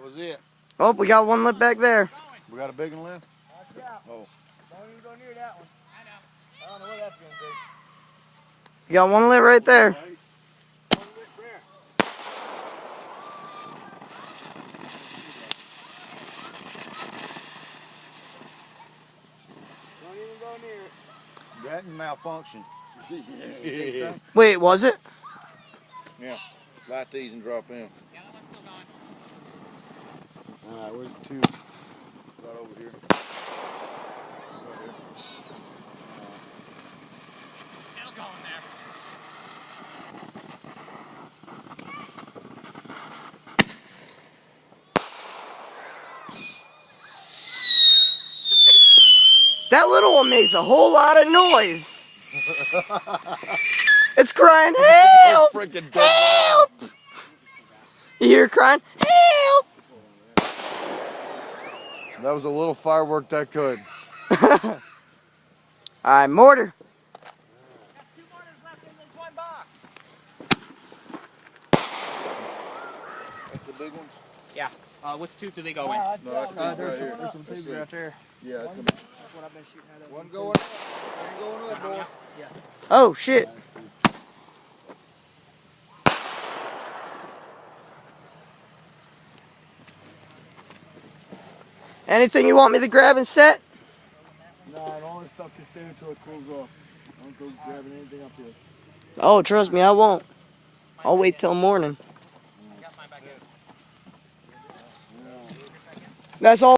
was it. Oh, we got one lip back there. We got a big one left? Watch out. Oh. Don't even go near that one. I know. I don't know what that's going to do. You got one lip right there. One lip there. Don't even go near it. That malfunction. Wait, was it? Yeah. Light these and drop in. Yeah, that one's still going. Alright, where's the two? Right over here. Right here. Still going there. That little one makes a whole lot of noise. It's crying, help! Freaking Help! You hear it crying, help! That was a little firework that could. Alright, mortar. Got 2 mortars left in this one box. That's the big ones? Yeah. Which tube do they go in? No, that's the right there's here. one up. That's There's it. right there. Yeah, that's That's what I've been shooting at. one going up. One going up, boys. Oh, shit. Anything you want me to grab and set? Nah, and all this stuff can stay until it cools off. Don't go grabbing anything up here. Oh, trust me, I won't. I'll wait till morning. I got mine back in. That's all.